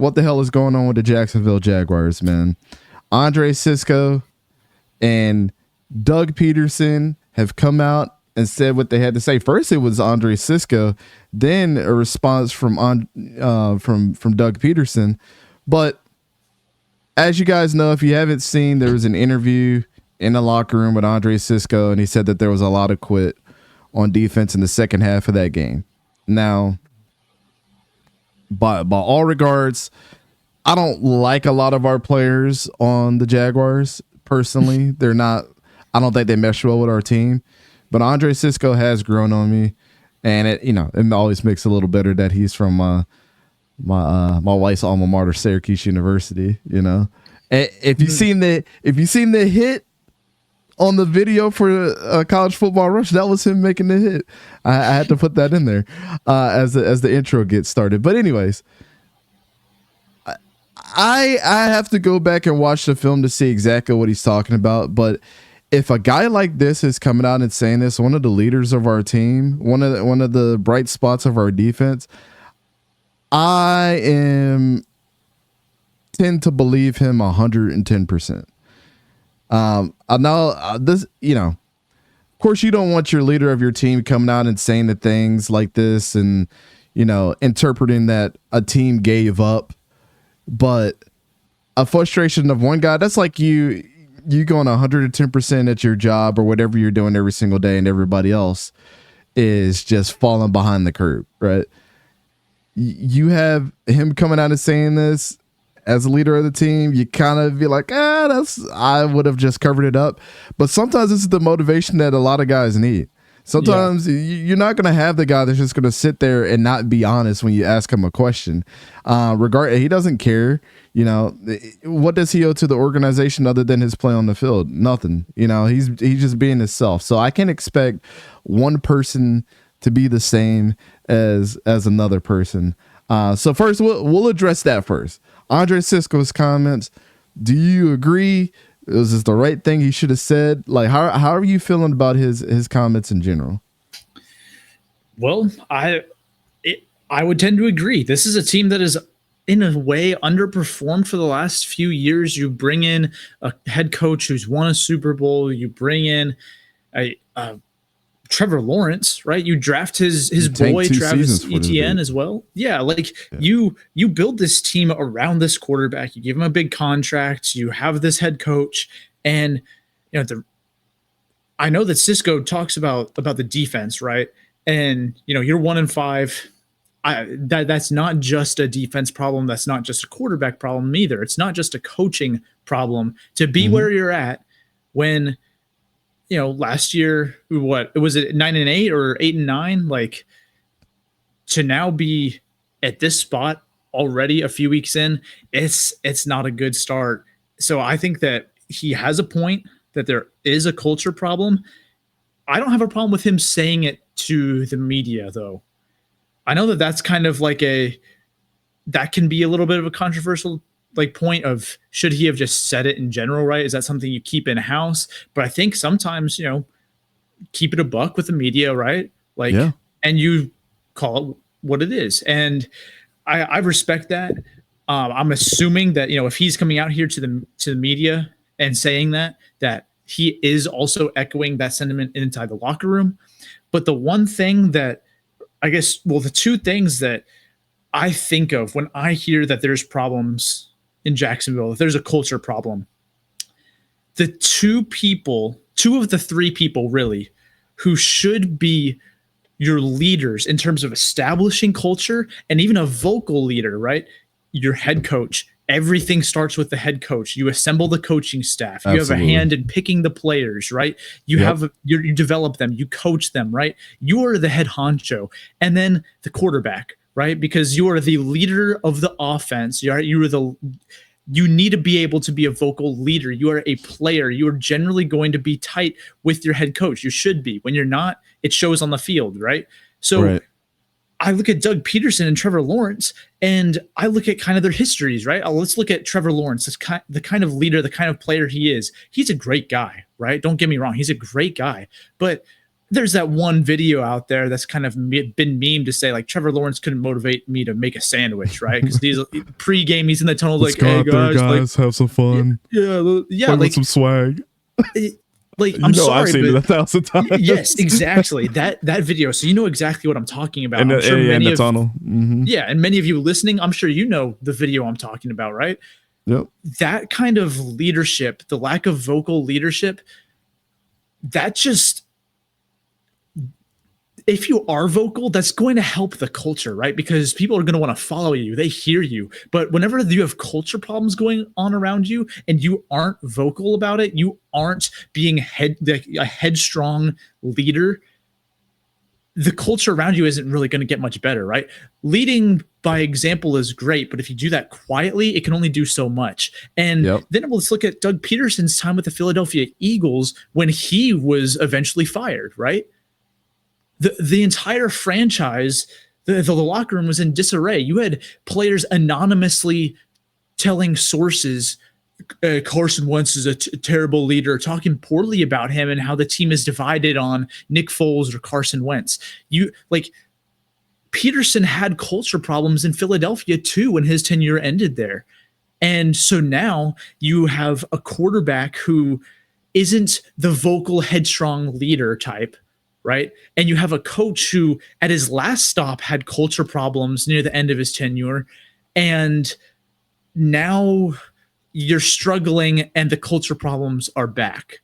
what the hell is going on with the Jacksonville Jaguars, man? Andre Cisco and 𝗕𝘂𝘀𝘀𝗀𝗀 have come out and said what they had to say. First, it was Andre Cisco, then a response from 𝗕𝘂𝘀𝘀𝗀𝗀. But as you guys know, if you haven't seen, there was an interview in the locker room with Andre Cisco, and he said that there was a lot of quit on defense in the second half of that game. Now, by all regards, I don't like a lot of our players on the Jaguars personally. They're not. I don't think they mesh well with our team. But Andre Cisco has grown on me, and it always makes it a little better that he's from my wife's alma mater, Syracuse University. You know, if you've seen the hit on the video for College Football Rush, that was him making the hit. I had to put that in there as the intro gets started. But anyways, I have to go back and watch the film to see exactly what he's talking about. But if a guy like this is coming out and saying this, one of the leaders of our team, one of the bright spots of our defense, I tend to believe him 110%. I know this, of course you don't want your leader of your team coming out and saying the things like this and, interpreting that a team gave up, but a frustration of one guy, that's like you going 110% at your job or whatever you're doing every single day, and everybody else is just falling behind the curve, right? You have him coming out and saying this as a leader of the team, you kind of be like, I would have just covered it up. But sometimes this is the motivation that a lot of guys need. Sometimes you're not going to have the guy that's just going to sit there and not be honest when you ask him a question. He doesn't care. What does he owe to the organization other than his play on the field? Nothing. He's just being himself. So I can't expect one person to be the same as another person. So first, we'll address that first. Andre Cisco's comments. Do you agree? Was this the right thing he should have said? Like, how are you feeling about his comments in general? Well, I would tend to agree. This is a team that is in a way underperformed for the last few years. You bring in a head coach who's won a Super Bowl. You bring in a Trevor Lawrence, right? You draft his boy Travis Etienne as well. Yeah, you build this team around this quarterback. You give him a big contract. You have this head coach, and I know that Cisco talks about the defense, right? And you're 1-5. That's not just a defense problem. That's not just a quarterback problem either. It's not just a coaching problem to be where you're at when. Last year, what was it, 9-8 or 8-9? Like, to now be at this spot already a few weeks in, it's not a good start. So I think that he has a point that there is a culture problem. I don't have a problem with him saying it to the media, though. I know that that's kind of like that can be a little bit of a controversial point of, should he have just said it in general, right? Is that something you keep in house? But I think sometimes, keep it a buck with the media, right? And you call it what it is. And I respect that. I'm assuming that, if he's coming out here to the media and saying that he is also echoing that sentiment inside the locker room. But the one thing that the two things that I think of when I hear that there's problems in Jacksonville, if there's a culture problem, the two of the three people really who should be your leaders in terms of establishing culture and even a vocal leader, right? Your head coach. Everything starts with the head coach. You assemble the coaching staff. You have a hand in picking the players, right? You develop them. You coach them, right? You are the head honcho. And then the quarterback, right? Because you are the leader of the offense. You need to be able to be a vocal leader. You are a player. You are generally going to be tight with your head coach. You should be. When you're not, it shows on the field, right? So right. I look at 𝗕𝘂𝘀𝘀𝗀𝗀, and Trevor Lawrence, and I look at kind of their histories, right? Let's look at Trevor Lawrence, the kind of leader, the kind of player he is. He's a great guy, right? Don't get me wrong. He's a great guy. But there's that one video out there that's kind of been memed to say like Trevor Lawrence couldn't motivate me to make a sandwich, right? Because these pre-game, he's in the tunnel like, "Hey guys, like, have some fun, yeah, like some swag." Like, I'm sorry, I've seen it 1,000 times. Yes, exactly. That video. So you know exactly what I'm talking about. And I'm sure in the tunnel. Mm-hmm. Yeah, and many of you listening, I'm sure you know the video I'm talking about, right? Yep. That kind of leadership, the lack of vocal leadership, that just, if you are vocal, that's going to help the culture, right? Because people are going to want to follow you. They hear you. But whenever you have culture problems going on around you and you aren't vocal about it, you aren't being a headstrong leader, the culture around you isn't really going to get much better, right? Leading by example is great, but if you do that quietly, it can only do so much. And then let's look at Doug Peterson's time with the Philadelphia Eagles when he was eventually fired, right? The entire franchise, the locker room was in disarray. You had players anonymously telling sources Carson Wentz is a terrible leader, talking poorly about him and how the team is divided on Nick Foles or Carson Wentz. Peterson had culture problems in Philadelphia too when his tenure ended there. And so now you have a quarterback who isn't the vocal, headstrong leader type, right? And you have a coach who at his last stop had culture problems near the end of his tenure. And now you're struggling and the culture problems are back.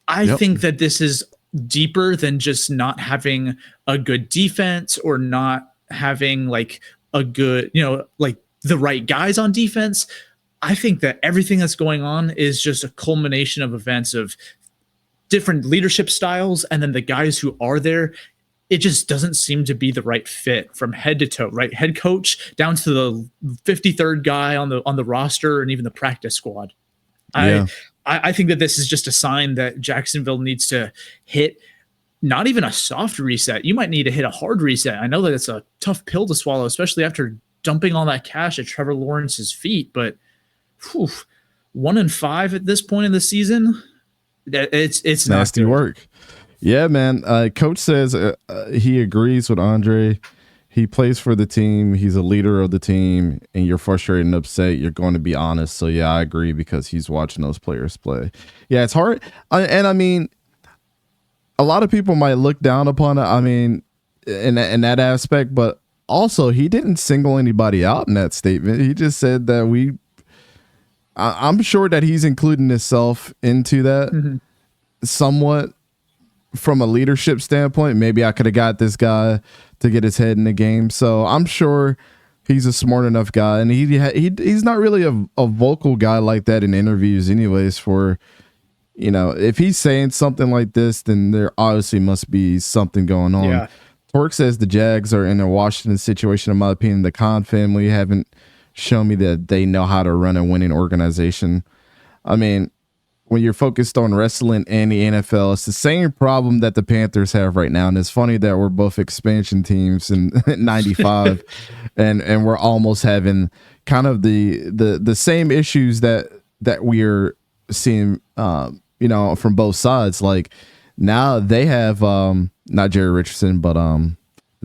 I think that this is deeper than just not having a good defense or not having like a good, like the right guys on defense. I think that everything that's going on is just a culmination of events of different leadership styles. And then the guys who are there, it just doesn't seem to be the right fit from head to toe, right? Head coach down to the 53rd guy on the roster and even the practice squad. I think that this is just a sign that Jacksonville needs to hit not even a soft reset. You might need to hit a hard reset. I know that it's a tough pill to swallow, especially after dumping all that cash at Trevor Lawrence's feet. But 1-5 at this point in the season, it's nasty work. Yeah, man. Coach says he agrees with Andre. He plays for the team. He's a leader of the team, and you're frustrated and upset. You're going to be honest. So, yeah, I agree because he's watching those players play. Yeah, it's hard. I mean, a lot of people might look down upon it, I mean, in that aspect, but also he didn't single anybody out in that statement. He just said that I'm sure that he's including himself into that somewhat. From a leadership standpoint, maybe I could have got this guy to get his head in the game. So I'm sure he's a smart enough guy, and he's not really a vocal guy like that in interviews anyways. For, if he's saying something like this, then there obviously must be something going on. Yeah. Torque says the Jags are in a Washington situation. In my opinion, the Khan family haven't shown me that they know how to run a winning organization. I mean, when you're focused on wrestling and the NFL, it's the same problem that the Panthers have right now. And it's funny that we're both expansion teams in 95 and we're almost having kind of the same issues that we're seeing, from both sides. Like now they have, not Jerry Richardson, but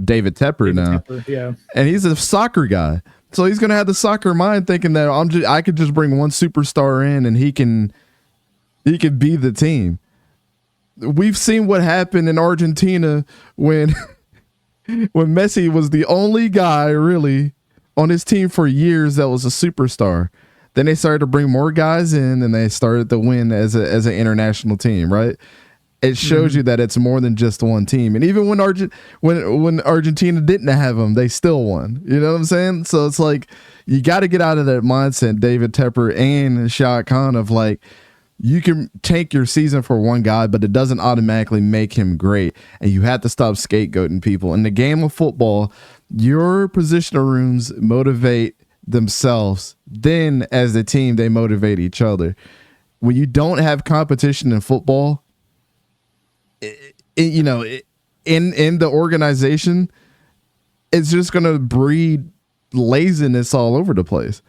David Tepper now. Yeah. And he's a soccer guy. So he's going to have the soccer mind thinking that I could just bring one superstar in and he can be the team. We've seen what happened in Argentina when Messi was the only guy really on his team for years that was a superstar. Then they started to bring more guys in and they started to win as an international team, right? It shows you that it's more than just one team. And even when Argentina didn't have them, they still won. You know what I'm saying? So it's like you got to get out of that mindset, David Tepper and Shad Khan, of like, you can take your season for one guy, but it doesn't automatically make him great. And you have to stop scapegoating people. In the game of football, your positional rooms motivate themselves. Then as a team, they motivate each other. When you don't have competition in football, in the organization, it's just going to breed laziness all over the place.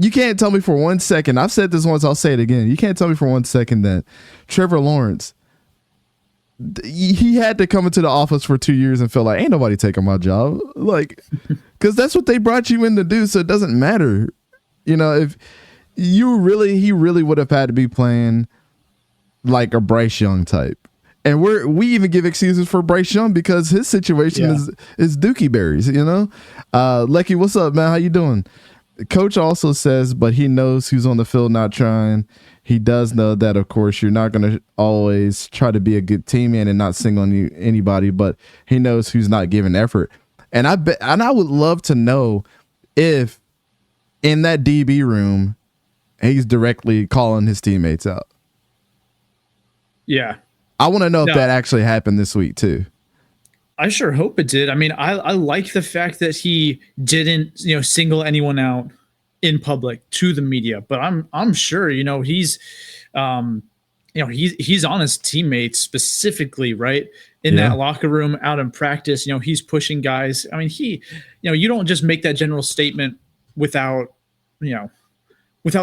You can't tell me for 1 second, I've said this once, I'll say it again. You can't tell me for 1 second that Trevor Lawrence he had to come into the office for 2 years and feel like ain't nobody taking my job, like, because that's what they brought you in to do. So it doesn't matter, if he really would have had to be playing like a Bryce Young type. And we even give excuses for Bryce Young because his situation is dookie berries, Lecky, what's up, man? How you doing? Coach also says, but he knows who's on the field not trying. He does know that, of course, you're not going to always try to be a good teammate and not single on anybody, but he knows who's not giving effort. And I would love to know if in that DB room, he's directly calling his teammates out. Yeah. I want to know if that actually happened this week too. I sure hope it did. I mean, I like the fact that he didn't, single anyone out in public to the media, but I'm sure, he's on his teammates specifically, right? In that locker room, out in practice, he's pushing guys. I mean, you don't just make that general statement without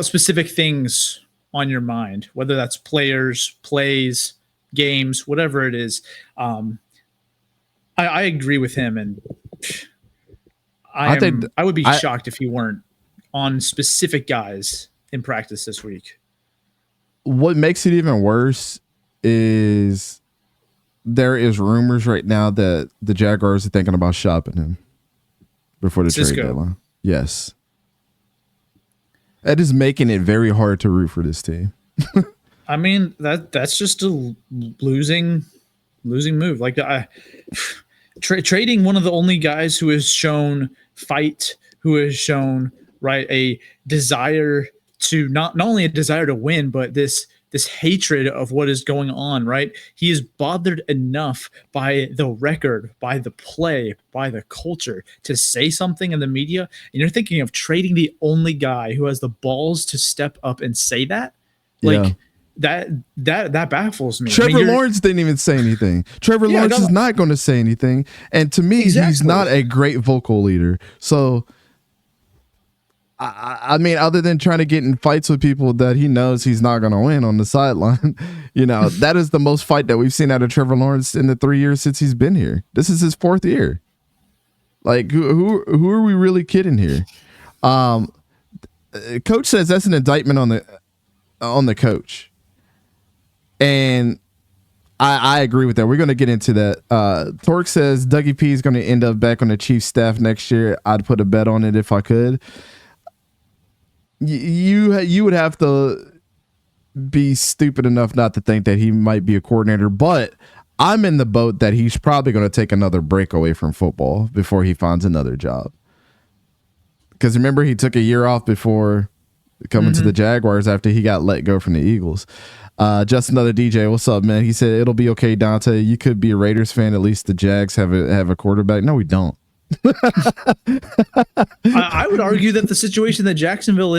specific things on your mind, whether that's players, plays, games, whatever it is. I agree with him, and I would be shocked if he weren't on specific guys in practice this week. What makes it even worse is there is rumors right now that the Jaguars are thinking about shopping him before the trade deadline. Yes. That is making it very hard to root for this team. I mean, that's just a losing move. Like trading one of the only guys who has shown fight, who has shown a desire to not only a desire to win, but this hatred of what is going on, right? He is bothered enough by the record, by the play, by the culture to say something in the media. And you're thinking of trading the only guy who has the balls to step up and say that. That baffles me. Trevor Lawrence didn't even say anything. Trevor Lawrence is not going to say anything. And to me, he's not a great vocal leader. So, I mean, other than trying to get in fights with people that he knows he's not going to win on the sideline, that is the most fight that we've seen out of Trevor Lawrence in the 3 years since he's been here. This is his 4th year. Like, who are we really kidding here? Coach says that's an indictment on the coach. And I agree with that. We're going to get into that. Torque says Dougie P is going to end up back on the Chiefs staff next year. I'd put a bet on it if I could. You would have to be stupid enough not to think that he might be a coordinator, but I'm in the boat that he's probably going to take another break away from football before he finds another job. Because remember, he took a year off before coming to the Jaguars after he got let go from the Eagles. Just another DJ. What's up, man? He said, it'll be okay, Dante. You could be a Raiders fan. At least the Jags have a quarterback. No, we don't. I would argue that the situation that Jacksonville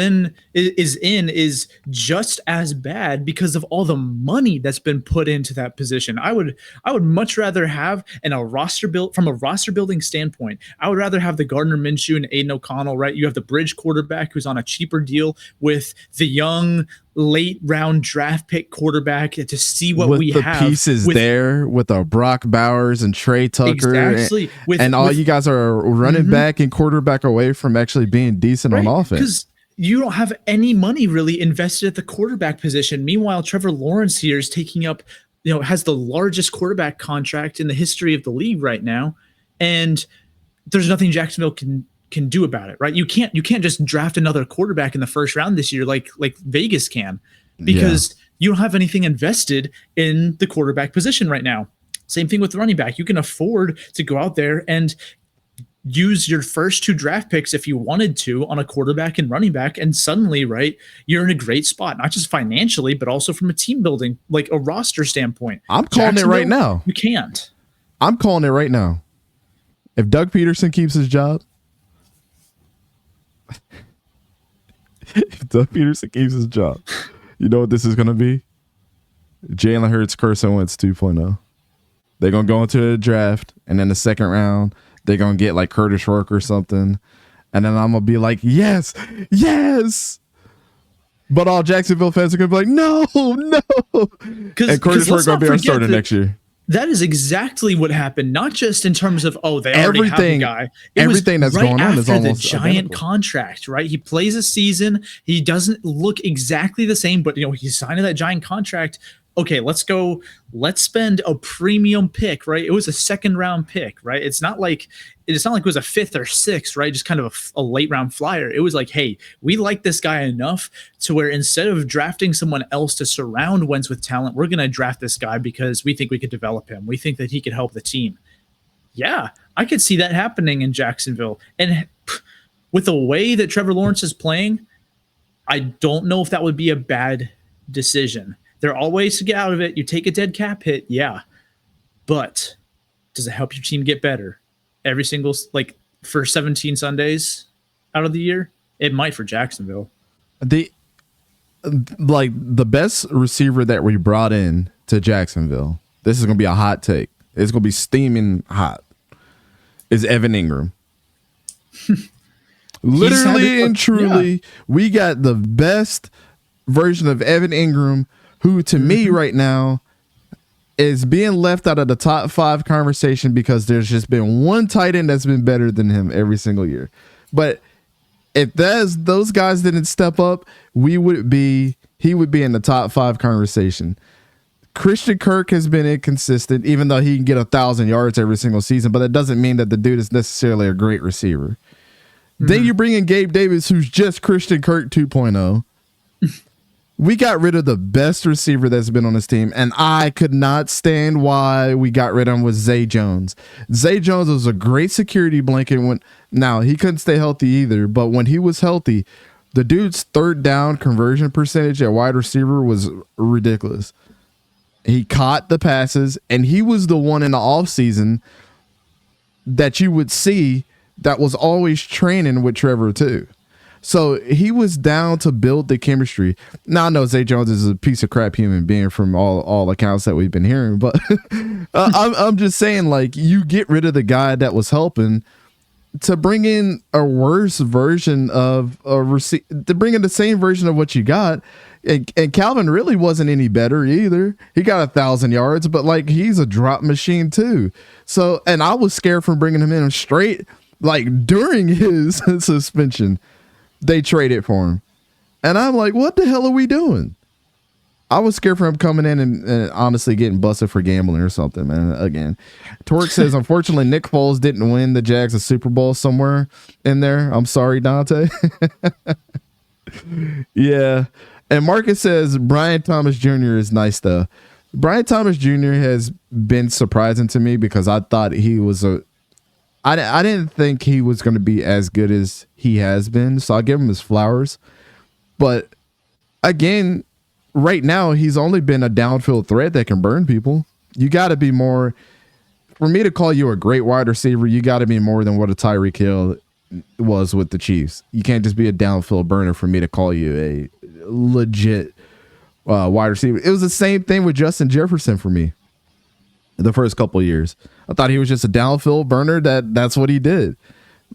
is just as bad because of all the money that's been put into that position. I would much rather have from a roster building standpoint. I would rather have the Gardner Minshew and Aiden O'Connell, right? You have the bridge quarterback who's on a cheaper deal with the young late round draft pick quarterback to see what we have. With the pieces there with Brock Bowers and Trey Tucker. Exactly. And you guys are running back and quarterback away from actually being decent on offense. Because you don't have any money really invested at the quarterback position. Meanwhile, Trevor Lawrence here is taking up, has the largest quarterback contract in the history of the league right now. And there's nothing Jacksonville can do about it, right? You can't just draft another quarterback in the first round this year like Vegas can, because you don't have anything invested in the quarterback position right now. Same thing with the running back. You can afford to go out there and use your first 2 draft picks if you wanted to on a quarterback and running back, and suddenly, right, you're in a great spot, not just financially, but also from a team building, like a roster standpoint. I'm calling it right now. You can't. I'm calling it right now. If Doug Peterson keeps his job, if Doug Peterson keeps his job, you know what this is going to be? Jalen Hurts, Carson Wentz 2.0. They're going to go into the draft, and in the second round, they're going to get like Curtis Rourke or something. And then I'm going to be like, yes. But all Jacksonville fans are going to be like, no. And Curtis Rourke going to be our starter next year. That is exactly what happened. Not just in terms of, oh, they already have the guy. Everything that's going on is almost the giant identical. contract, right? He plays a season. He doesn't look exactly the same, but he signed that giant contract. Okay, let's go. Let's spend a premium pick, right? It was a second round pick, right? It's not like it was a fifth or sixth, right? Just kind of a late round flyer. It was like, hey, we like this guy enough to where instead of drafting someone else to surround Wentz with talent, we're going to draft this guy because we think we could develop him. We think that he could help the team. Yeah, I could see that happening in Jacksonville. And with the way that Trevor Lawrence is playing, I don't know if that would be a bad decision. There are all ways to get out of it. You take a dead cap hit, yeah. But does it help your team get better? Every single, for 17 Sundays out of the year? It might for Jacksonville. The best receiver that we brought in to Jacksonville, this is going to be a hot take. It's going to be steaming hot, is Evan Ingram. Literally and truly, we got the best version of Evan Ingram, who to me right now is being left out of the top 5 conversation because there's just been one tight end that's been better than him every single year. But if those guys didn't step up, he would be in the top 5 conversation. Christian Kirk has been inconsistent, even though he can get 1,000 yards every single season, but that doesn't mean that the dude is necessarily a great receiver. Then you bring in Gabe Davis, who's just Christian Kirk 2.0. We got rid of the best receiver that's been on this team, and I could not stand why we got rid of him with Zay Jones. Zay Jones was a great security blanket. Now, he couldn't stay healthy either, but when he was healthy, the dude's third down conversion percentage at wide receiver was ridiculous. He caught the passes, and he was the one in the offseason that you would see that was always training with Trevor too. So he was down to build the chemistry. Now I know Zay Jones is a piece of crap human being from all accounts that we've been hearing, but I'm just saying, you get rid of the guy that was helping to bring in a worse version of to bring in the same version of what you got. And Calvin really wasn't any better either. He got 1,000 yards, but he's a drop machine too. So, and I was scared from bringing him in straight, during his suspension. They traded for him. And I'm like, what the hell are we doing? I was scared for him coming in and honestly getting busted for gambling or something, man. Again, Torque says, unfortunately, Nick Foles didn't win the Jags a Super Bowl somewhere in there. I'm sorry, Dante. Yeah. And Marcus says, Brian Thomas Jr. is nice, though. Brian Thomas Jr. has been surprising to me because I thought he was I didn't think he was going to be as good as he has been, so I'll give him his flowers. But again, right now, he's only been a downfield threat that can burn people. You got to be more. For me to call you a great wide receiver, you got to be more than what a Tyreek Hill was with the Chiefs. You can't just be a downfield burner for me to call you a legit wide receiver. It was the same thing with Justin Jefferson for me the first couple of years. I thought he was just a downfield burner. That's what he did.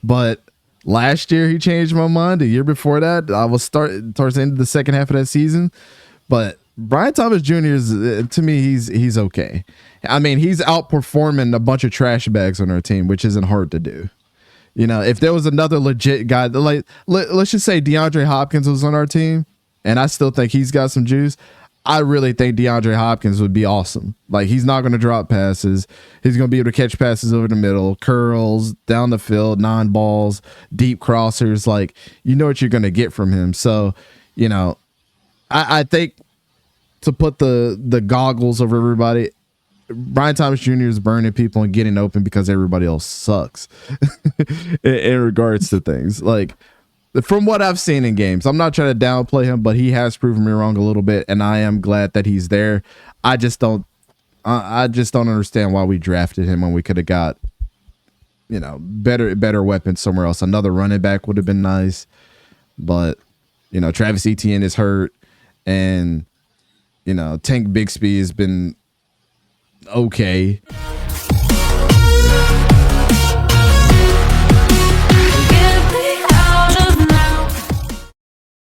But last year he changed my mind. The year before that, I was towards the end of the second half of that season. But Brian Thomas Jr. is, to me, he's okay. I mean, he's outperforming a bunch of trash bags on our team, which isn't hard to do. If there was another legit guy, let's just say DeAndre Hopkins was on our team, and I still think he's got some juice. I really think DeAndre Hopkins would be awesome. He's not going to drop passes. He's going to be able to catch passes over the middle, curls, down the field, non-balls, deep crossers. You know what you're going to get from him. So, I think to put the goggles over everybody, Brian Thomas Jr. is burning people and getting open because everybody else sucks in regards to things. From what I've seen in games, I'm not trying to downplay him, but he has proven me wrong a little bit, and I am glad that he's there. I just don't understand why we drafted him when we could have got, better weapons somewhere else. Another running back would have been nice, but Travis Etienne is hurt, and Tank Bixby has been okay.